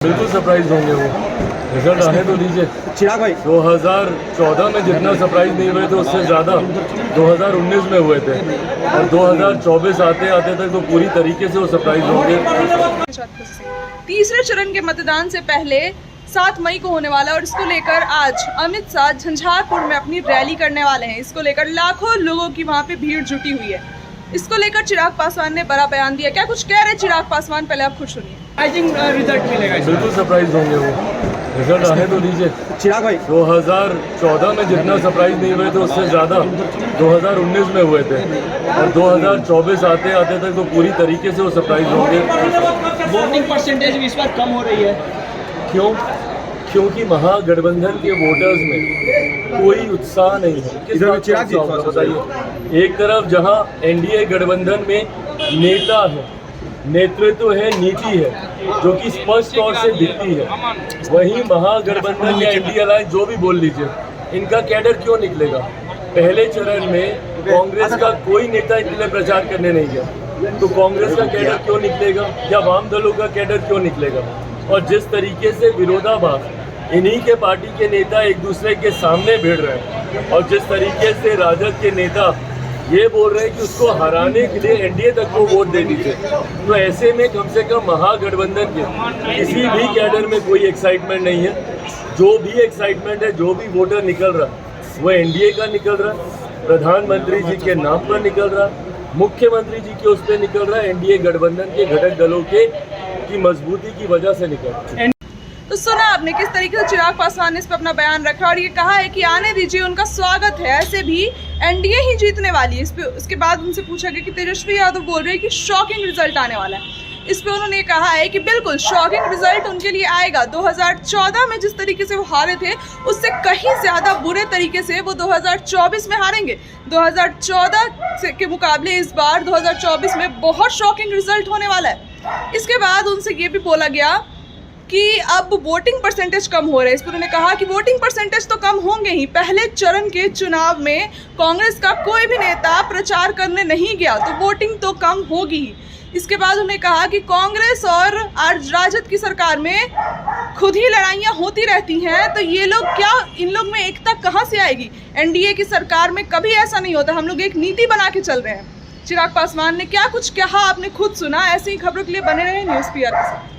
बिल्कुल सरप्राइज होंगे वो। रिजल्ट आने तो दीजिए। चिराग भाई 2014 में जितना सरप्राइज नहीं हुए थे उससे ज़्यादा 2019 में हुए थे, और 2024 आते आते तक तो पूरी तरीके से वो सरप्राइज होंगे। तीसरे चरण के मतदान से पहले 7 मई को होने वाला, और इसको लेकर आज अमित शाह झंझारपुर में अपनी रैली करने वाले हैं। इसको लेकर लाखों लोगों की वहां पे भीड़ जुटी हुई है। इसको लेकर चिराग पासवान ने बड़ा बयान दिया। क्या कुछ कह रहे चिराग पासवान, पहले आप खुद सुनिए। आई थिंक रिजल्ट मिलेगा। बिल्कुल सरप्राइज होंगे वो। रिजल्ट आने तो दीजिए। चिराग भाई 2014 में जितना सरप्राइज नहीं हुए थे उससे ज़्यादा 2019 में हुए थे, और 2024 आते आते तक तो पूरी तरीके से वो सरप्राइज होंगे। वोटिंग परसेंटेज भी इस बार कम हो रही है, क्यों? क्योंकि महागठबंधन के वोटर्स में कोई उत्साह नहीं है। किस बात का उत्साह होगा बताइए? एक तरफ जहां एनडीए गठबंधन में नेता है, नेतृत्व है, नीति है जो कि स्पष्ट तौर से दिखती है, वहीं महागठबंधन या एनडीए अलायंस जो भी बोल लीजिए, इनका कैडर क्यों निकलेगा? पहले चरण में कांग्रेस का कोई नेता इनके लिए प्रचार करने नहीं गया, तो कांग्रेस का कैडर क्यों निकलेगा या वाम दलों का कैडर क्यों निकलेगा? और जिस तरीके से विरोधाभास इन्हीं के पार्टी के नेता एक दूसरे के सामने भिड़ रहे हैं, और जिस तरीके से राजद के नेता ये बोल रहे हैं कि उसको हराने के लिए एनडीए तक को वोट दे दीजिए, तो ऐसे में कम से कम महागठबंधन के किसी भी कैडर में कोई एक्साइटमेंट नहीं है। जो भी एक्साइटमेंट है, जो भी वोटर निकल रहा है, वो एनडीए का निकल रहा है, प्रधानमंत्री जी के नाम पर निकल रहा है, मुख्यमंत्री जी के उस पर निकल रहा है, एनडीए गठबंधन के घटक दलों के की मजबूती की वजह से निकल रहा है। तो सुना आपने किस तरीके से चिराग पासवान ने इस पर अपना बयान रखा, और ये कहा है कि आने दीजिए, उनका स्वागत है, ऐसे भी एनडीए ही जीतने वाली है। इस पे उसके बाद उनसे पूछा गया कि तेजस्वी यादव बोल रहे हैं कि शॉकिंग रिजल्ट आने वाला है। इस पे उन्होंने कहा है कि बिल्कुल शॉकिंग रिजल्ट उनके लिए आएगा। 2014 में जिस तरीके से वो हारे थे उससे कहीं ज़्यादा बुरे तरीके से वो 2024 में हारेंगे। 2014 के मुकाबले इस बार 2024 में बहुत शॉकिंग रिजल्ट होने वाला है। इसके बाद उनसे ये भी बोला गया कि अब वोटिंग परसेंटेज कम हो रहे हैं। इस पर उन्होंने कहा कि वोटिंग परसेंटेज तो कम होंगे ही, पहले चरण के चुनाव में कांग्रेस का कोई भी नेता प्रचार करने नहीं गया, तो वोटिंग तो कम होगी ही। इसके बाद उन्होंने कहा कि कांग्रेस और राजद की सरकार में खुद ही लड़ाइयाँ होती रहती हैं, तो ये लोग क्या, इन लोग में एकता कहाँ से आएगी? एनडीए की सरकार में कभी ऐसा नहीं होता, हम लोग एक नीति बना के चल रहे हैं। चिराग पासवान ने क्या कुछ कहा आपने खुद सुना। ऐसी ही खबरों के लिए बने रहे न्यूज़ पीआर के साथ।